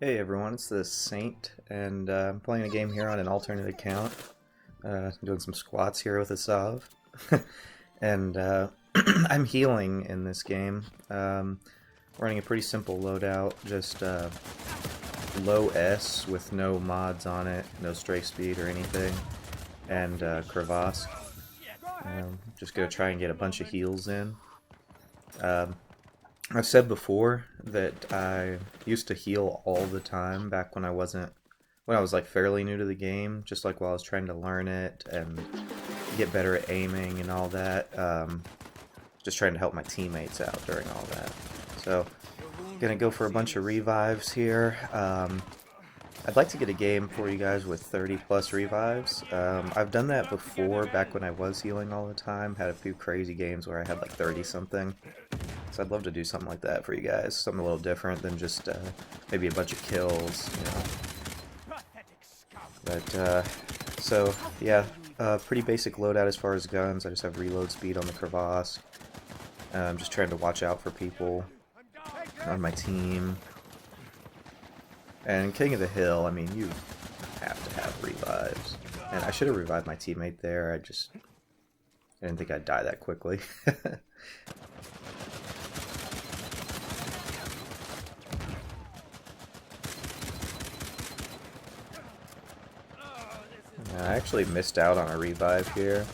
Hey everyone, it's the Saint, and I'm playing a game here on an alternate account. Doing some squats here with a Sav. and I'm healing in this game. Running a pretty simple loadout, just low S with no mods on it, no strafe speed or anything, and crevasse. Just gonna try and get a bunch of heals in. I've said before that I used to heal all the time back when I was like fairly new to the game, just like while I was trying to learn it and get better at aiming and all that. Just trying to help my teammates out during all that. So, gonna go for a bunch of revives here. I'd like to get a game for you guys with 30 plus revives. I've done that before back when I was healing all the time. Had a few crazy games where I had like 30 something. So I'd love to do something like that for you guys. Something a little different than just maybe a bunch of kills, you know. But, so, yeah, pretty basic loadout as far as guns. I just have reload speed on the crevasse. I'm just trying to watch out for people on my team. And King of the Hill, I mean, you have to have revives. And I should have revived my teammate there. I didn't think I'd die that quickly. I actually missed out on a revive here.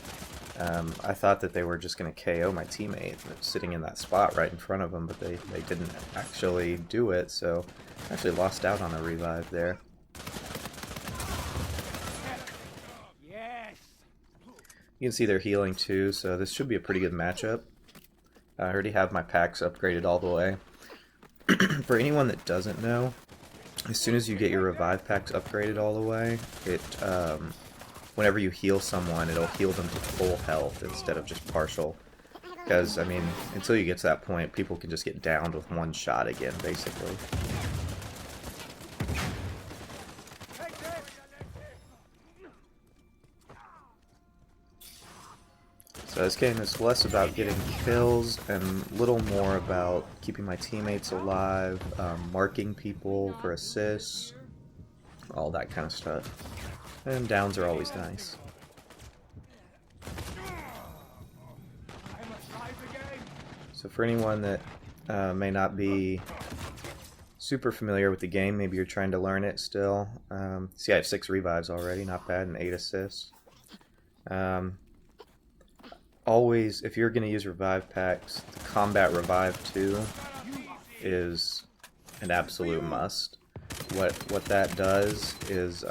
I thought that they were just going to KO my teammate sitting in that spot right in front of them, but they didn't actually do it, so I actually lost out on a revive there. You can see they're healing too, so this should be a pretty good matchup. I already have my packs upgraded all the way. For anyone that doesn't know, as soon as you get your revive packs upgraded all the way, whenever you heal someone, it'll heal them to full health instead of just partial. Because, I mean, until you get to that point, people can just get downed with one shot again, basically. So this game is less about getting kills and a little more about keeping my teammates alive, marking people for assists, all that kind of stuff. And downs are always nice. So for anyone that may not be super familiar with the game, maybe you're trying to learn it still. See, I have 6 revives already, not bad, and 8 assists. Always, if you're going to use revive packs, the Combat Revive 2 is an absolute must. What that does is,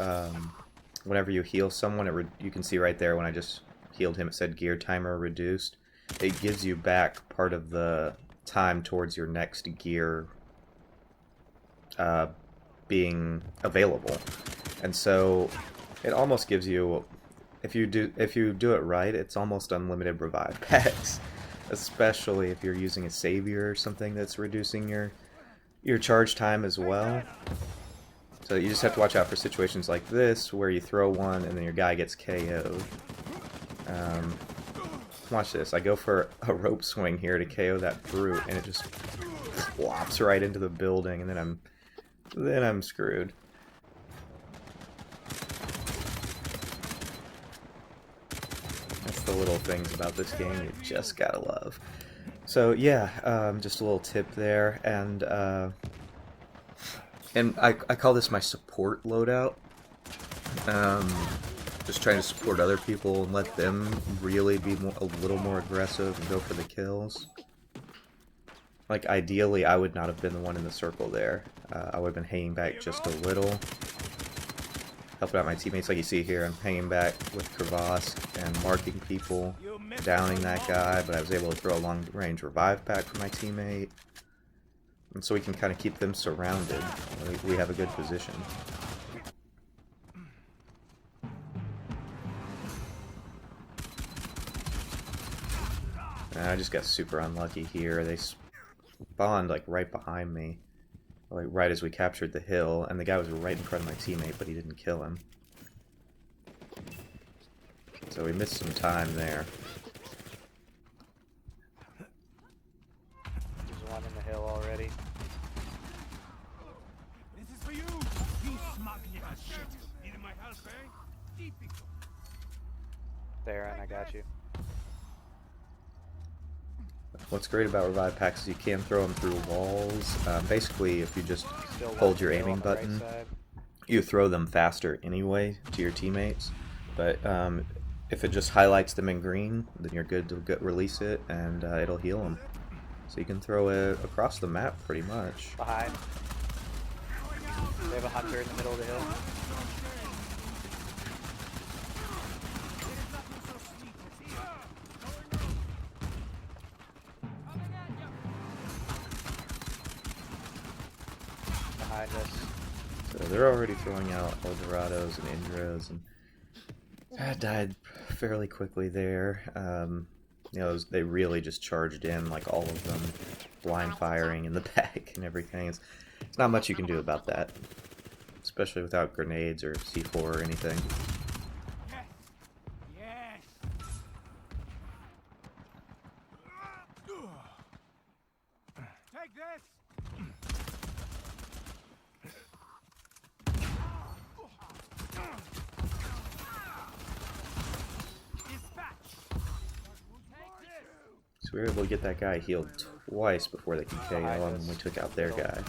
whenever you heal someone, you can see right there when I just healed him, it said gear timer reduced. It gives you back part of the time towards your next gear being available. And so it almost gives you, if you do it right, it's almost unlimited revive packs. Especially if you're using a savior or something that's reducing your charge time as well. So you just have to watch out for situations like this, where you throw one and then your guy gets KO'd. Watch this. I go for a rope swing here to KO that brute, and it just flops right into the building, and then I'm screwed. That's the little things about this game you just gotta love. So yeah, just a little tip there, and I call this my support loadout. Just trying to support other people and let them really be a little more aggressive and go for the kills. Like, ideally, I would not have been the one in the circle there. I would have been hanging back just a little. Helping out my teammates, like you see here. I'm hanging back with crevasse and marking people, downing that guy, but I was able to throw a long-range revive pack for my teammate. And so we can kind of keep them surrounded. We have a good position. And I just got super unlucky here. They spawned like right behind me, like right as we captured the hill, and the guy was right in front of my teammate, but he didn't kill him. So we missed some time there. There's one in the hill already. This is for you. Theron, I got you. What's great about revive packs is you can throw them through walls. Basically, if you just Still hold your hill aiming on the right button, side. you throw them faster anyway to your teammates. But if it just highlights them in green, then you're good to release it, and it'll heal them. So you can throw it across the map pretty much. Behind. They have a hunter in the middle of the hill. Behind us. So they're already throwing out Eldorados and Indras, and I died fairly quickly there. You know, they really just charged in, like all of them, blind firing in the back and everything. It's not much you can do about that, especially without grenades or C4 or anything. Take this. So we were able to get that guy healed twice before they could KO him, and we took out their guy.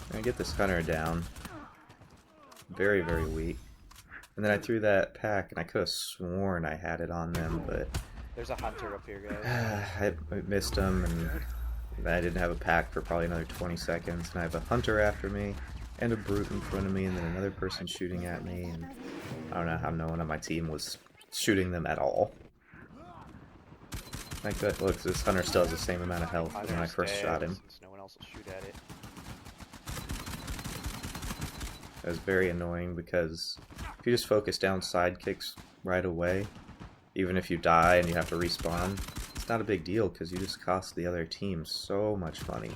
I'm gonna get this hunter down. Very, very weak. And then I threw that pack, and I could have sworn I had it on them, but There's a hunter up here, guys. I missed him, and I didn't have a pack for probably another 20 seconds. And I have a hunter after me, and a brute in front of me, and then another person shooting at me, and I don't know how no one on my team was shooting them at all. Like that, look, this hunter still has the same amount of health when I first shot him. Since no one else will shoot at it. It was very annoying because if you just focus down sidekicks right away, even if you die and you have to respawn, it's not a big deal because you just cost the other team so much money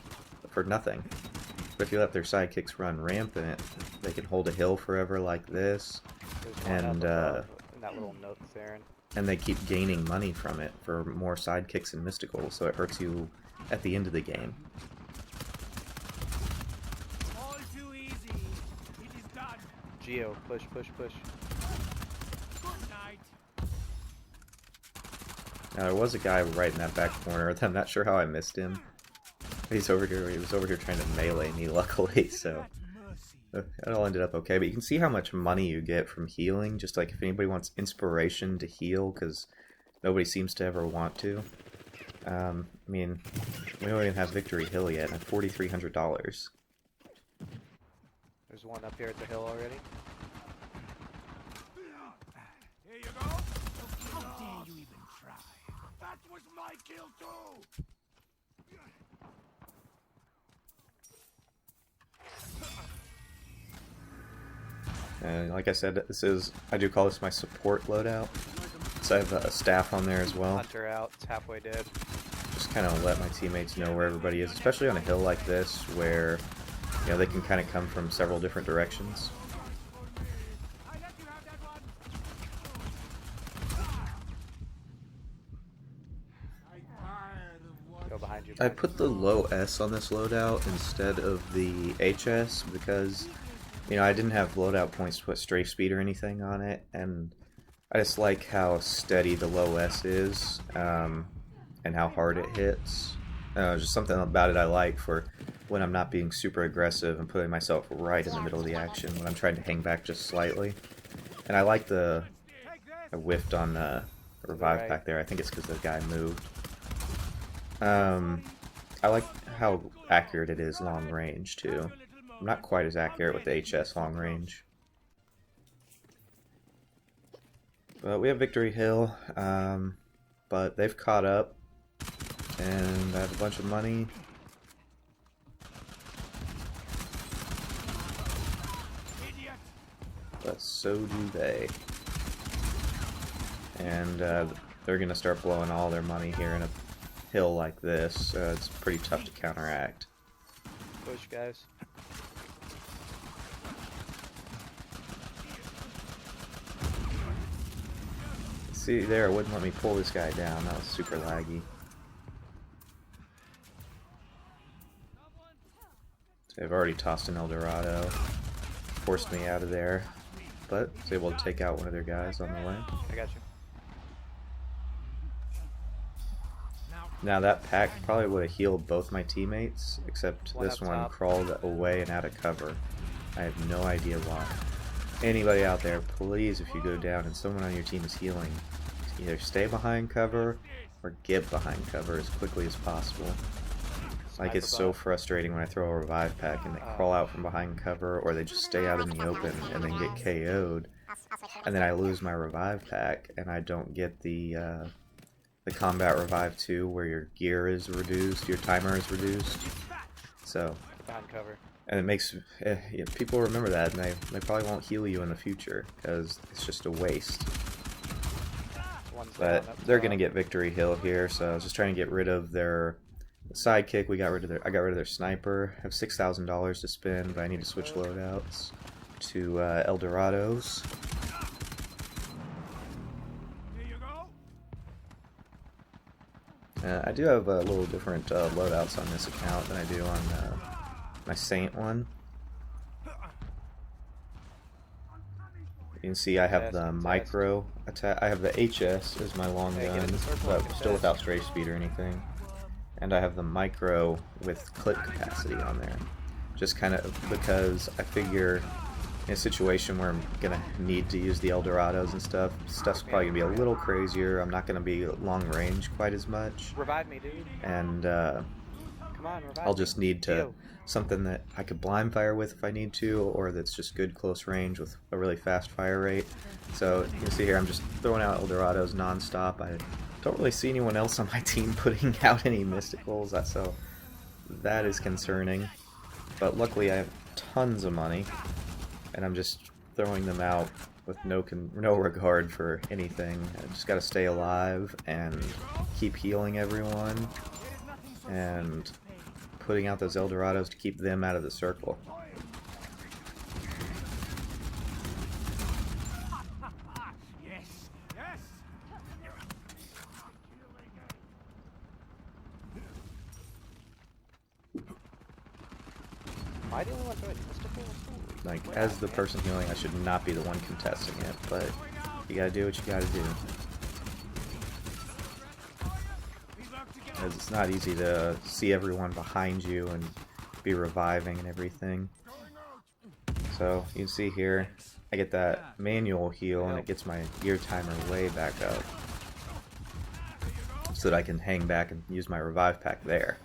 for nothing. But if you let their sidekicks run rampant, they can hold a hill forever like this, There's one and up above, in that little nook, Theron. and they keep gaining money from it for more sidekicks and mysticals, so it hurts you at the end of the game. All too easy. It is done. Geo, push, push, push. Good night. Now there was a guy right in that back corner. I'm not sure how I missed him. He's over here. He was over here trying to melee me, luckily. So it all ended up okay. But you can see how much money you get from healing. Just like if anybody wants inspiration to heal, because nobody seems to ever want to. I mean, we don't even have Victory Hill yet. And $4,300. There's one up here at the hill already. Here you go. How dare you even try? That was my kill too. And like I said, I do call this my support loadout. So I have a staff on there as well. Hunter out, it's halfway dead. Just kind of let my teammates know where everybody is, especially on a hill like this where, you know, they can kind of come from several different directions. I let you have that one. I'm tired of what. Go behind you. I put the low S on this loadout instead of the HS because, you know, I didn't have loadout points to put strafe speed or anything on it, and I just like how steady the low S is, and how hard it hits. Just something about it I like for when I'm not being super aggressive and putting myself right in the middle of the action when I'm trying to hang back just slightly. And I like I whiffed on the revive back there. I think it's because the guy moved. I like how accurate it is long range too. I'm not quite as accurate with the HS long range. But we have Victory Hill, but they've caught up, and I have a bunch of money. But so do they. And they're going to start blowing all their money here in a hill like this. It's pretty tough to counteract. Push, guys. See there, it wouldn't let me pull this guy down. That was super laggy. So I've already tossed an Eldorado. Forced me out of there. but was able to take out one of their guys on the way. I got you. Now that pack probably would have healed both my teammates, except One this up one top. crawled away and out of cover. I have no idea why. Anybody out there, please, if you go down and someone on your team is healing, either stay behind cover or get behind cover as quickly as possible. Like, it's so frustrating when I throw a revive pack and they crawl out from behind cover, or they just stay out in the open and then get KO'd, and then I lose my revive pack and I don't get the combat revive too, where your gear is reduced, your timer is reduced. So, Behind cover. and it makes yeah, people remember that, and they probably won't heal you in the future because it's just a waste. One's down But up they're top. gonna get victory hill here, so I was just trying to get rid of their sidekick. I got rid of their sniper. I have $6,000 to spend, but I need to switch loadouts to El Dorados. Here you go. I do have a little different loadouts on this account than I do on my Saint one. You can see I have the micro attack. I have the HS as my long Hey, get in gun, the circle, but contest. still without strafe speed or anything. And I have the micro with clip capacity on there. Just kind of because I figure in a situation where I'm gonna need to use the El Dorados and stuff's probably gonna be a little crazier. I'm not gonna be long range quite as much, Revive me, dude. and Come on, revive I'll me. just need to Heal. something that I could blind fire with if I need to, or that's just good close range with a really fast fire rate. So you can see here I'm just throwing out El Dorados non-stop. I don't really see anyone else on my team putting out any mysticals, so that is concerning. But luckily I have tons of money, and I'm just throwing them out with no regard for anything. I just gotta stay alive and keep healing everyone, and putting out those El Dorados to keep them out of the circle. Yes. Yes. Am I the only one throwing mysticals? Like, as the person healing, I should not be the one contesting it, but you gotta do what you gotta do. Because it's not easy to see everyone behind you and be reviving and everything. So, you can see here, I get that manual heal and it gets my gear timer way back up, so that I can hang back and use my revive pack there.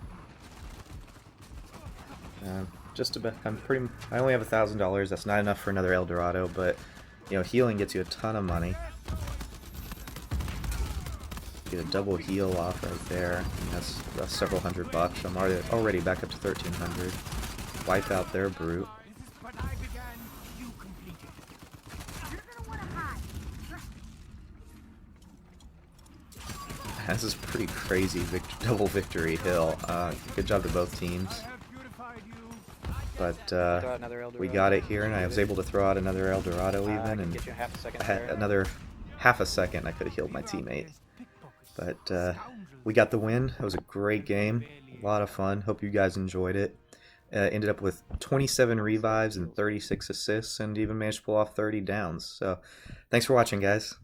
Just about, I only have $1,000. That's not enough for another El Dorado, but you know, healing gets you a ton of money. Get a double heal off right there. And that's several $100. I'm already back up to 1,300. Wipe out their brute. But I began, you completed. You're gonna want to hide. This is pretty crazy double victory hill. Good job to both teams. I have purified you. But Throw out another El we Dorado. got it here, and I was able to throw out another El Dorado I even, can and get you half a second I had there. another half a second I could have healed my teammate. But we got the win. It was a great game. A lot of fun. Hope you guys enjoyed it. Ended up with 27 revives and 36 assists, and even managed to pull off 30 downs. So thanks for watching, guys.